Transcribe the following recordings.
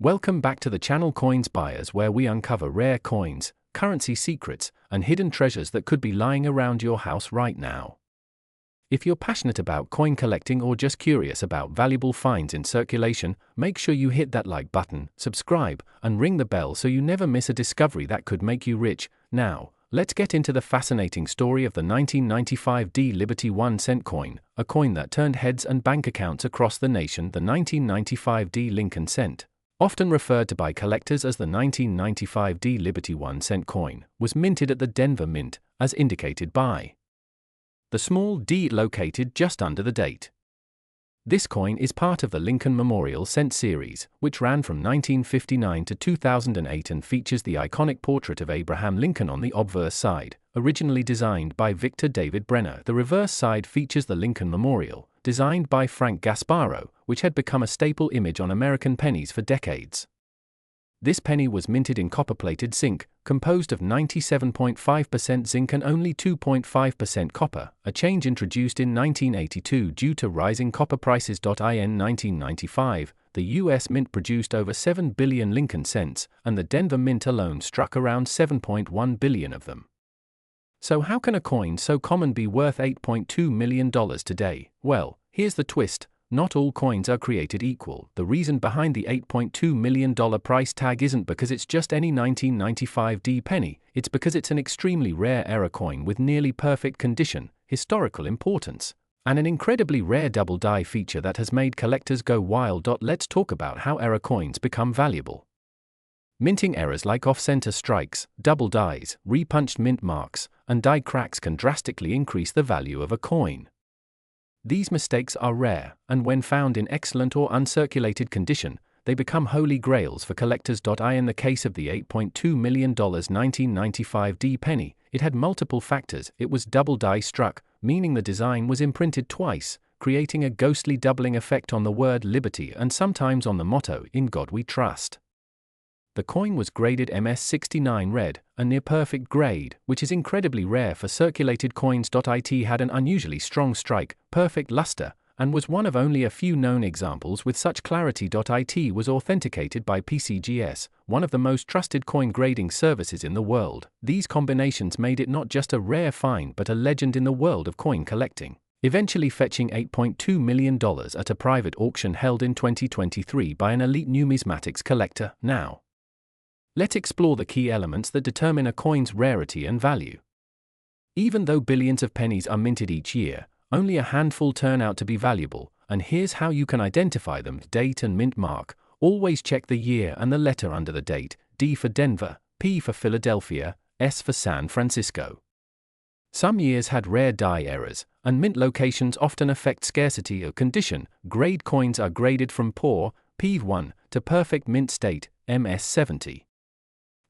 Welcome back to the channel Coins Buyers, where we uncover rare coins, currency secrets, and hidden treasures that could be lying around your house right now. If you're passionate about coin collecting or just curious about valuable finds in circulation, make sure you hit that like button, subscribe, and ring the bell so you never miss a discovery that could make you rich. Now, let's get into the fascinating story of the 1995 Liberty 1-cent coin, a coin that turned heads and bank accounts across the nation. The 1995 Lincoln cent, often referred to by collectors as the 1995 Liberty 1-cent coin, was minted at the Denver Mint, as indicated by the small d located just under the date. This coin is part of the Lincoln Memorial Cent series, which ran from 1959 to 2008 and features the iconic portrait of Abraham Lincoln on the obverse side, originally designed by Victor David Brenner. The reverse side features the Lincoln Memorial, designed by Frank Gasparro, which had become a staple image on American pennies for decades. This penny was minted in copper-plated zinc, composed of 97.5% zinc and only 2.5% copper, a change introduced in 1982 due to rising copper prices. In 1995, the U.S. Mint produced over 7 billion Lincoln cents, and the Denver Mint alone struck around 7.1 billion of them. So how can a coin so common be worth $8.2 million today? Well, here's the twist. Not all coins are created equal. The reason behind the $8.2 million price tag isn't because it's just any 1995 penny, it's because it's an extremely rare era coin with nearly perfect condition, historical importance, and an incredibly rare double die feature that has made collectors go wild. Let's talk about how era coins become valuable. Minting errors like off-center strikes, double dies, repunched mint marks, and die cracks can drastically increase the value of a coin. These mistakes are rare, and when found in excellent or uncirculated condition, they become holy grails for collectors. In the case of the $8.2 million 1995 penny, it had multiple factors. It was double die struck, meaning the design was imprinted twice, creating a ghostly doubling effect on the word liberty and sometimes on the motto, "In God We Trust." The coin was graded MS69 red, a near-perfect grade, which is incredibly rare for circulated coins. It had an unusually strong strike, perfect luster, and was one of only a few known examples with such clarity. It was authenticated by PCGS, one of the most trusted coin grading services in the world. These combinations made it not just a rare find but a legend in the world of coin collecting, eventually fetching $8.2 million at a private auction held in 2023 by an elite numismatics collector. Now, let's explore the key elements that determine a coin's rarity and value. Even though billions of pennies are minted each year, only a handful turn out to be valuable, and here's how you can identify them. Date and mint mark. Always check the year and the letter under the date. D for Denver, P for Philadelphia, S for San Francisco. Some years had rare die errors, and mint locations often affect scarcity or condition. Grade coins are graded from poor, PV1, to perfect mint state, MS70.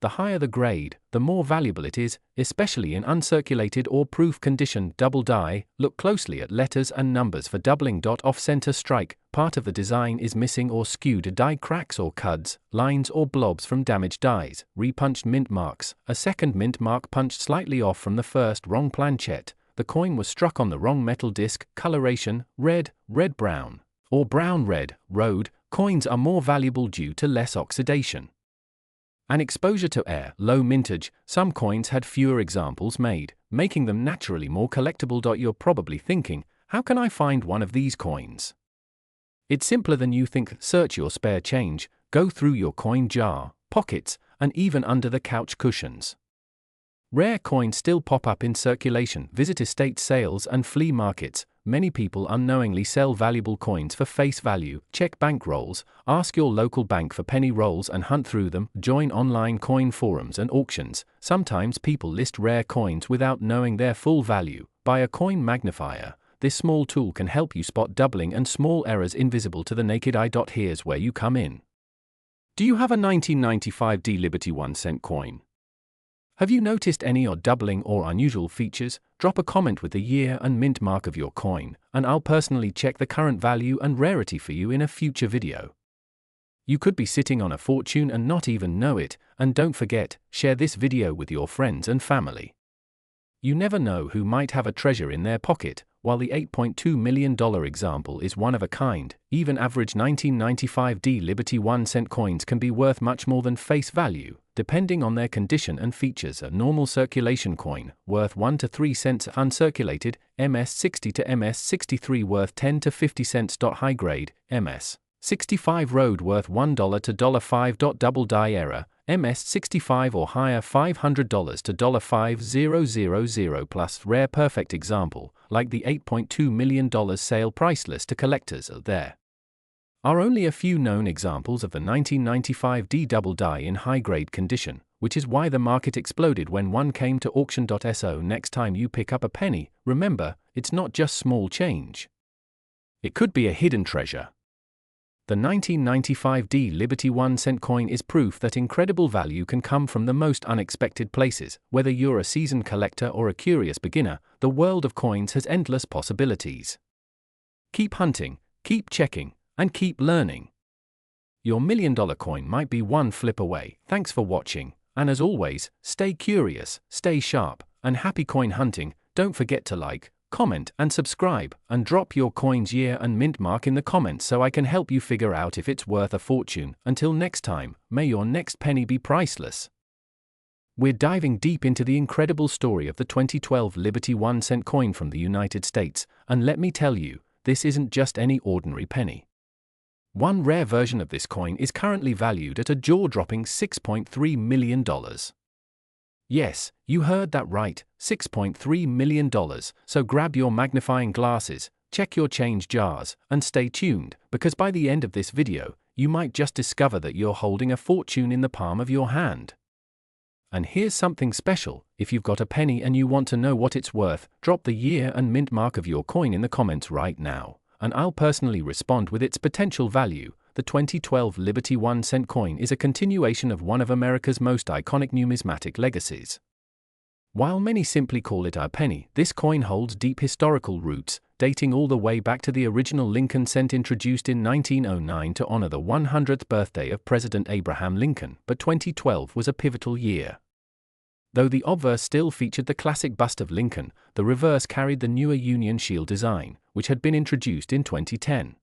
The higher the grade, the more valuable it is, especially in uncirculated or proof condition. Double die. Look closely at letters and numbers for doubling. Off-center strike. Part of the design is missing or skewed. Die cracks or cuds, lines or blobs from damaged dies. Repunched mint marks. A second mint mark punched slightly off from the first. Wrong planchet. The coin was struck on the wrong metal disc. Coloration: red, red-brown, or brown-red. Road. Coins are more valuable due to less oxidation and exposure to air. Low mintage. Some coins had fewer examples made, making them naturally more collectible. You're probably thinking, how can I find one of these coins? It's simpler than you think. Search your spare change, go through your coin jar, pockets, and even under the couch cushions. Rare coins still pop up in circulation. Visit estate sales and flea markets. Many people unknowingly sell valuable coins for face value. Check bank rolls, ask your local bank for penny rolls and hunt through them. Join online coin forums and auctions. Sometimes people list rare coins without knowing their full value. Buy a coin magnifier. This small tool can help you spot doubling and small errors invisible to the naked eye. Here's where you come in. Do you have a 1995 Liberty 1-cent coin? Have you noticed any odd doubling or unusual features? Drop a comment with the year and mint mark of your coin, and I'll personally check the current value and rarity for you in a future video. You could be sitting on a fortune and not even know it, and don't forget, share this video with your friends and family. You never know who might have a treasure in their pocket, while the $8.2 million example is one of a kind. Even average 1995 Liberty 1-cent coins can be worth much more than face value, depending on their condition and features. A normal circulation coin, worth 1 to 3 cents. Uncirculated, MS-60 to MS-63, worth 10 to 50 cents. High grade, MS-65 road, worth $1 to $5. Double die error, MS-65 or higher, $500 to $5,000 plus. Rare perfect example, like the $8.2 million sale, priceless to collectors. There are only a few known examples of the 1995 double die in high-grade condition, which is why the market exploded when one came to auction.so. Next time you pick up a penny, remember, it's not just small change. It could be a hidden treasure. The 1995 Liberty 1-cent coin is proof that incredible value can come from the most unexpected places. Whether you're a seasoned collector or a curious beginner, the world of coins has endless possibilities. Keep hunting, keep checking, and keep learning. Your $1 million coin might be one flip away. Thanks for watching, and as always, stay curious, stay sharp, and happy coin hunting. Don't forget to like, comment, and subscribe, and drop your coin's year and mint mark in the comments so I can help you figure out if it's worth a fortune. Until next time, may your next penny be priceless. We're diving deep into the incredible story of the 2012 Liberty 1-cent coin from the United States, and let me tell you, this isn't just any ordinary penny. One rare version of this coin is currently valued at a jaw-dropping $6.3 million. Yes, you heard that right, $6.3 million, so grab your magnifying glasses, check your change jars, and stay tuned, because by the end of this video, you might just discover that you're holding a fortune in the palm of your hand. And here's something special: if you've got a penny and you want to know what it's worth, drop the year and mint mark of your coin in the comments right now, and I'll personally respond with its potential value. The 2012 Liberty 1-cent coin is a continuation of one of America's most iconic numismatic legacies. While many simply call it a penny, this coin holds deep historical roots, dating all the way back to the original Lincoln cent introduced in 1909 to honor the 100th birthday of President Abraham Lincoln. But 2012 was a pivotal year. Though the obverse still featured the classic bust of Lincoln, the reverse carried the newer Union Shield design, which had been introduced in 2010.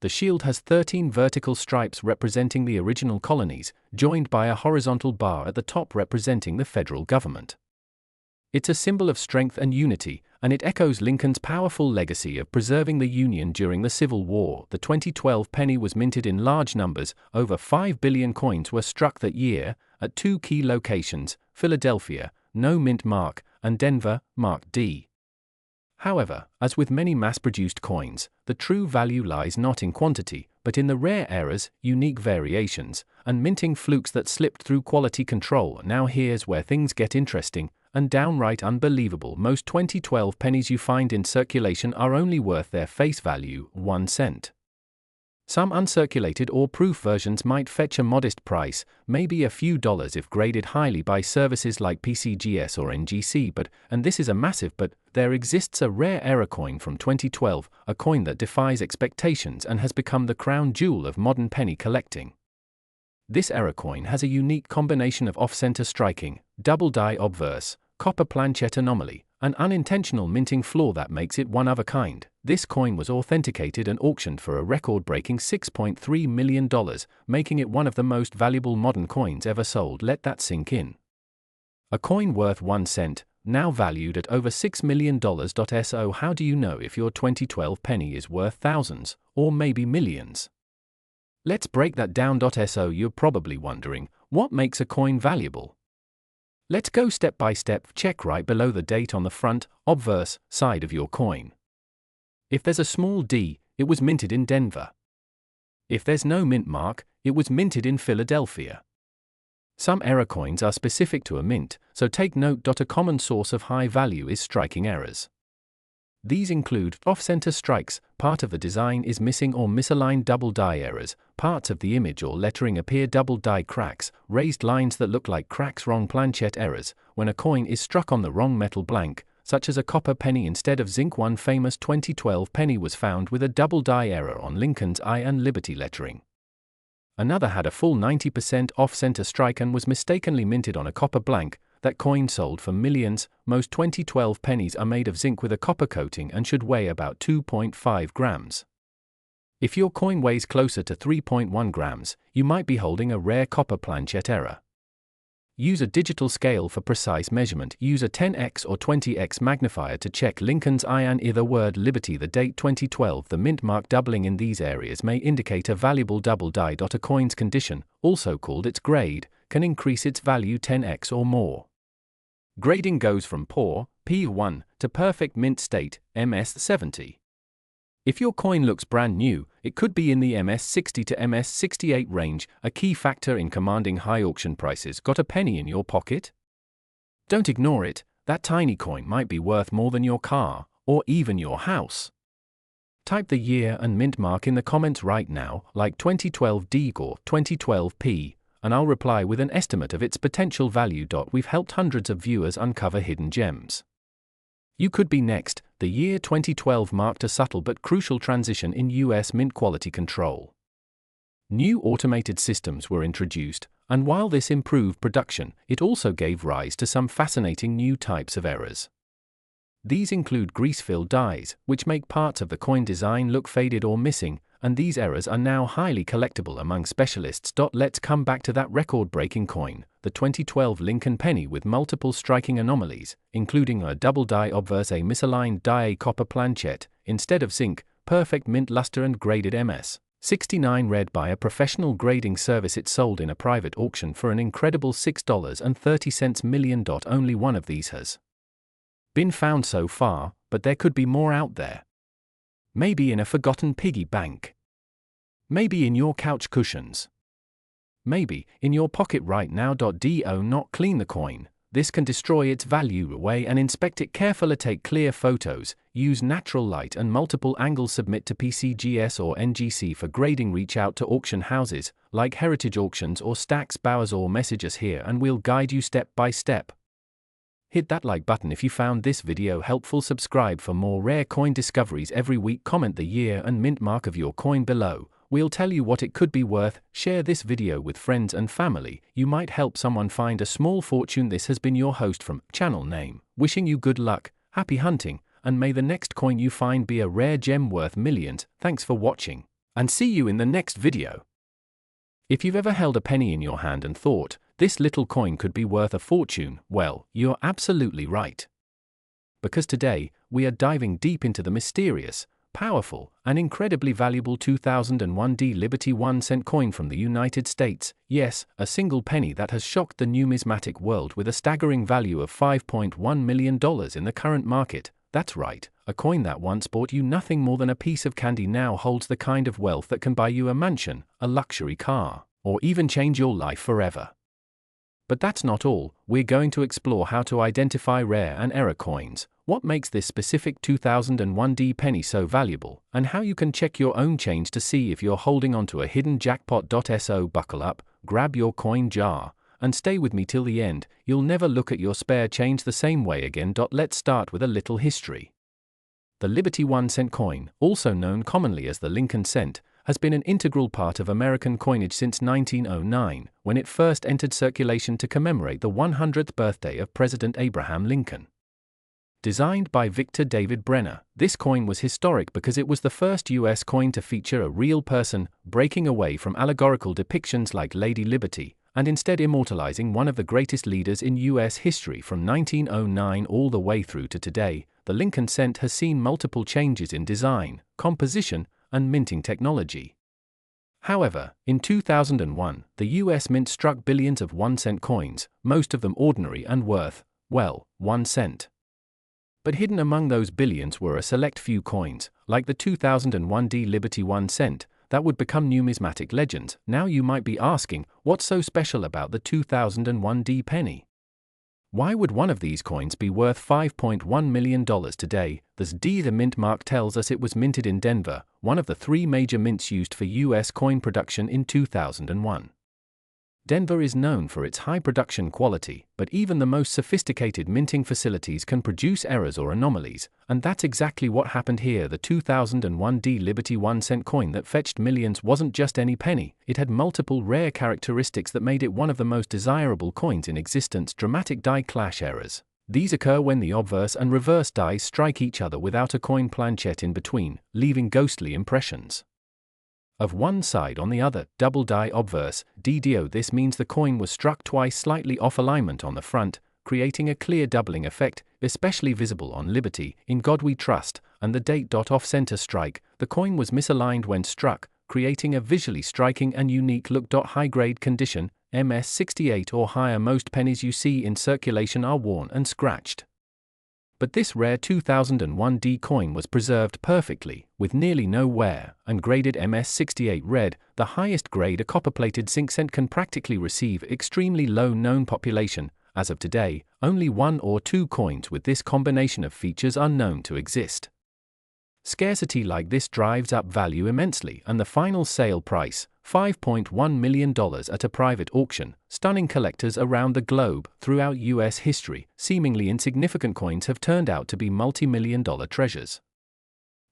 The shield has 13 vertical stripes representing the original colonies, joined by a horizontal bar at the top representing the federal government. It's a symbol of strength and unity, and it echoes Lincoln's powerful legacy of preserving the Union during the Civil War. The 2012 penny was minted in large numbers. Over 5 billion coins were struck that year, at two key locations: Philadelphia, no mint mark, and Denver, marked D. However, as with many mass-produced coins, the true value lies not in quantity, but in the rare errors, unique variations, and minting flukes that slipped through quality control. Now here's where things get interesting and downright unbelievable. Most 2012 pennies you find in circulation are only worth their face value, 1 cent. Some uncirculated or proof versions might fetch a modest price, maybe a few dollars if graded highly by services like PCGS or NGC, and this is a massive but, there exists a rare error coin from 2012, a coin that defies expectations and has become the crown jewel of modern penny collecting. This error coin has a unique combination of off-center striking, double die obverse, copper planchet anomaly, an unintentional minting flaw that makes it one of a kind. This coin was authenticated and auctioned for a record-breaking $6.3 million, making it one of the most valuable modern coins ever sold. Let that sink in. A coin worth 1 cent, now valued at over $6 million. So how do you know if your 2012 penny is worth thousands, or maybe millions? Let's break that down. So you're probably wondering, what makes a coin valuable? Let's go step by step. Check right below the date on the front, obverse, side of your coin. If there's a small d, it was minted in Denver. If there's no mint mark, it was minted in Philadelphia. Some error coins are specific to a mint, so take note. A common source of high value is striking errors. These include off-center strikes, part of the design is missing or misaligned, double die errors, parts of the image or lettering appear, double die cracks, raised lines that look like cracks, wrong planchet errors, when a coin is struck on the wrong metal blank, such as a copper penny instead of zinc. One famous 2012 penny was found with a double die error on Lincoln's I and Liberty lettering. Another had a full 90% off-center strike and was mistakenly minted on a copper blank. that coins sold for millions. Most 2012 pennies are made of zinc with a copper coating and should weigh about 2.5 grams. If your coin weighs closer to 3.1 grams, you might be holding a rare copper planchet error. Use a digital scale for precise measurement. Use a 10x or 20x magnifier to check Lincoln's iron. The word Liberty, the date 2012. The mint mark doubling in these areas may indicate a valuable double die. A coin's condition, also called its grade, can increase its value 10x or more. Grading goes from poor, P1, to perfect mint state, MS70. If your coin looks brand new, it could be in the MS60 to MS68 range, a key factor in commanding high auction prices. Got a penny in your pocket? Don't ignore it. That tiny coin might be worth more than your car, or even your house. Type the year and mint mark in the comments right now, like 2012 D or 2012 P, and I'll reply with an estimate of its potential value. We've helped hundreds of viewers uncover hidden gems. You could be next. The year 2012 marked a subtle but crucial transition in US mint quality control. New automated systems were introduced, and while this improved production, it also gave rise to some fascinating new types of errors. These include grease-filled dies, which make parts of the coin design look faded or missing, and these errors are now highly collectible among specialists. Let's come back to that record-breaking coin, the 2012 Lincoln penny, with multiple striking anomalies, including a double die obverse, a misaligned die, a copper planchet instead of zinc, perfect mint luster, and graded MS69 read by a professional grading service. It sold in a private auction for an incredible $6.30 million. Only one of these has been found so far, but there could be more out there. Maybe in a forgotten piggy bank. Maybe in your couch cushions. Maybe in your pocket right now. Do not clean the coin. This can destroy its value. Away and inspect it carefully. Take clear photos. Use natural light and multiple angles. Submit to PCGS or NGC for grading. Reach out to auction houses like Heritage Auctions or Stack's Bowers, or message us here and we'll guide you step by step. Hit that like button if you found this video helpful. Subscribe for more rare coin discoveries every week. Comment the year and mint mark of your coin below. We'll tell you what it could be worth. Share this video with friends and family. You might help someone find a small fortune. This has been your host from Channel Name, wishing you good luck, happy hunting, and may the next coin you find be a rare gem worth millions. Thanks for watching, and see you in the next video. If you've ever held a penny in your hand and thought, this little coin could be worth a fortune, well, you're absolutely right. Because today, we are diving deep into the mysterious, powerful, and incredibly valuable 2001 D Liberty 1-cent coin from the United States. Yes, a single penny that has shocked the numismatic world with a staggering value of $5.1 million in the current market. That's right, a coin that once bought you nothing more than a piece of candy now holds the kind of wealth that can buy you a mansion, a luxury car, or even change your life forever. But that's not all. We're going to explore how to identify rare and error coins, what makes this specific 2001 D penny so valuable, and how you can check your own change to see if you're holding onto a hidden jackpot. So buckle up, grab your coin jar, and stay with me till the end. You'll never look at your spare change the same way again. Let's start with a little history. The Liberty 1-cent coin, also known commonly as the Lincoln cent, has been an integral part of American coinage since 1909, when it first entered circulation to commemorate the 100th birthday of President Abraham Lincoln. Designed by Victor David Brenner, this coin was historic because it was the first U.S. coin to feature a real person, breaking away from allegorical depictions like Lady Liberty, and instead immortalizing one of the greatest leaders in U.S. history. From 1909 all the way through to today, the Lincoln cent has seen multiple changes in design, composition, and minting technology. However, in 2001, the US Mint struck billions of 1-cent coins, most of them ordinary and worth, well, 1 cent. But hidden among those billions were a select few coins, like the 2001 D Liberty 1 cent, that would become numismatic legends. Now you might be asking, what's so special about the 2001 D penny? Why would one of these coins be worth $5.1 million today? The mint mark tells us it was minted in Denver, one of the 3 major mints used for U.S. coin production in 2001. Denver is known for its high production quality, but even the most sophisticated minting facilities can produce errors or anomalies, and that's exactly what happened here. The 2001 D Liberty 1-cent coin that fetched millions wasn't just any penny, it had multiple rare characteristics that made it one of the most desirable coins in existence. Dramatic die clash errors. These occur when the obverse and reverse dies strike each other without a coin planchet in between, leaving ghostly impressions of one side on the other. Double die obverse, DDO. This means the coin was struck twice slightly off alignment on the front, creating a clear doubling effect, especially visible on Liberty, In God We Trust, and the date. Off-center strike, the coin was misaligned when struck, creating a visually striking and unique look. High-grade condition, MS68 or higher. Most pennies you see in circulation are worn and scratched. But this rare 2001 D coin was preserved perfectly, with nearly no wear, and graded MS68 red, the highest grade a copper-plated zinc cent can practically receive. Extremely low known population. As of today, only 1 or 2 coins with this combination of features are known to exist. Scarcity like this drives up value immensely, and the final sale price, $5.1 million at a private auction, stunning collectors around the globe. Throughout U.S. history, seemingly insignificant coins have turned out to be multi-million-dollar treasures.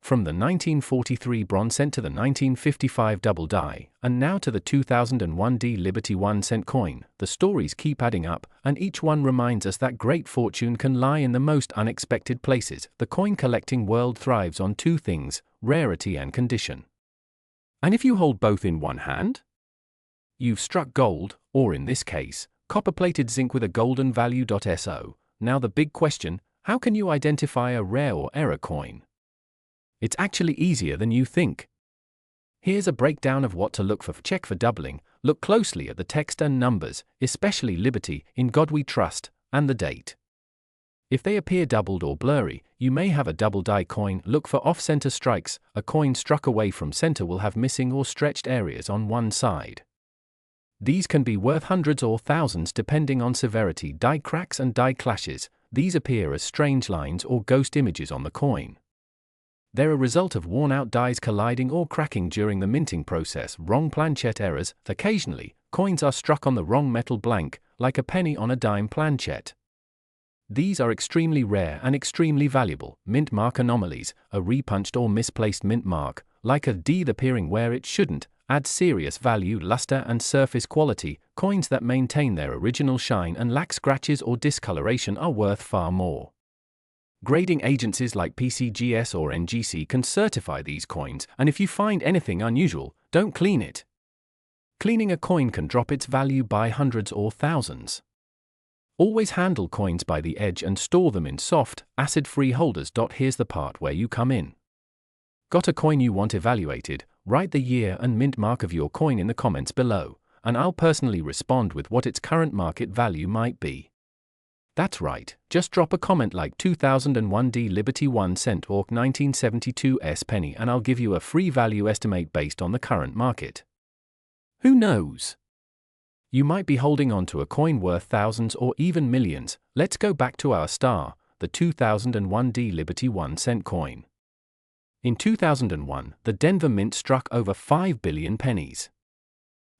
From the 1943 bronze cent to the 1955 double die, and now to the 2001 D Liberty 1-cent coin, the stories keep adding up, and each one reminds us that great fortune can lie in the most unexpected places. The coin collecting world thrives on 2 things, rarity and condition. And if you hold both in one hand, you've struck gold, or in this case, copper-plated zinc with a golden value. So, now the big question, how can you identify a rare or error coin? It's actually easier than you think. Here's a breakdown of what to look for. Check for doubling, look closely at the text and numbers, especially Liberty, In God We Trust, and the date. If they appear doubled or blurry, you may have a double die coin. Look for off-center strikes, a coin struck away from center will have missing or stretched areas on one side. These can be worth hundreds or thousands depending on severity. Die cracks and die clashes, these appear as strange lines or ghost images on the coin. They're a result of worn-out dies colliding or cracking during the minting process. Wrong planchet errors, occasionally, coins are struck on the wrong metal blank, like a penny on a dime planchet. These are extremely rare and extremely valuable. Mint mark anomalies, a repunched or misplaced mint mark, like a D appearing where it shouldn't, adds serious value. Luster and surface quality, coins that maintain their original shine and lack scratches or discoloration are worth far more. Grading agencies like PCGS or NGC can certify these coins, and if you find anything unusual, don't clean it. Cleaning a coin can drop its value by hundreds or thousands. Always handle coins by the edge and store them in soft, acid-free holders. Here's the part where you come in. Got a coin you want evaluated? Write the year and mint mark of your coin in the comments below, and I'll personally respond with what its current market value might be. That's right, just drop a comment like 2001 D Liberty 1 cent or 1972 S penny and I'll give you a free value estimate based on the current market. Who knows? You might be holding on to a coin worth thousands or even millions. Let's go back to our star, the 2001 D Liberty 1 cent coin. In 2001, the Denver Mint struck over 5 billion pennies.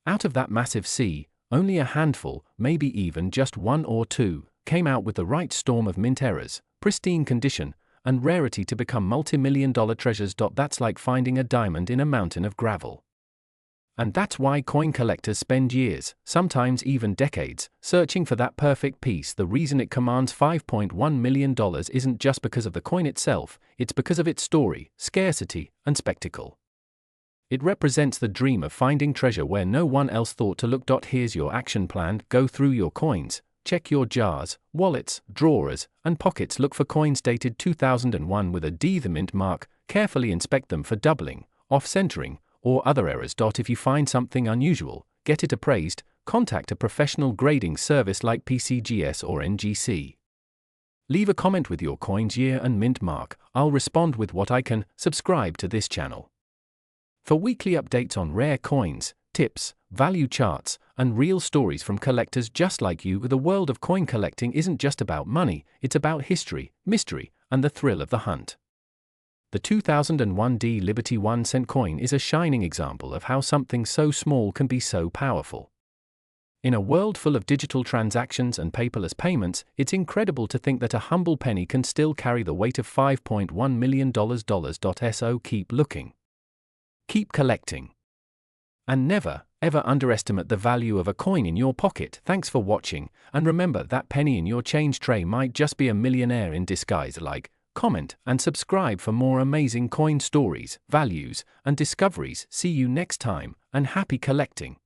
Out of that massive sea, only a handful, maybe even just 1 or 2, came out with the right storm of mint errors, pristine condition, and rarity to become multi-million-dollar treasures. That's like finding a diamond in a mountain of gravel. And that's why coin collectors spend years, sometimes even decades, searching for that perfect piece. The reason it commands $5.1 million isn't just because of the coin itself, it's because of its story, scarcity, and spectacle. It represents the dream of finding treasure where no one else thought to look. Here's your action plan. Go through your coins, check your jars, wallets, drawers, and pockets. Look for coins dated 2001 with a D the mint mark, carefully inspect them for doubling, off-centering, or other errors. If you find something unusual, get it appraised, contact a professional grading service like PCGS or NGC. Leave a comment with your coin's year and mint mark, I'll respond with what I can. Subscribe to this channel for weekly updates on rare coins, tips, value charts, and real stories from collectors just like you. The world of coin collecting isn't just about money, it's about history, mystery, and the thrill of the hunt. The 2001 D Liberty 1 cent coin is a shining example of how something so small can be so powerful. In a world full of digital transactions and paperless payments, it's incredible to think that a humble penny can still carry the weight of $5.1 million. So keep looking. Keep collecting. And never, ever underestimate the value of a coin in your pocket. Thanks for watching, and remember that penny in your change tray might just be a millionaire in disguise. Like, comment, and subscribe for more amazing coin stories, values, and discoveries. See you next time, and happy collecting.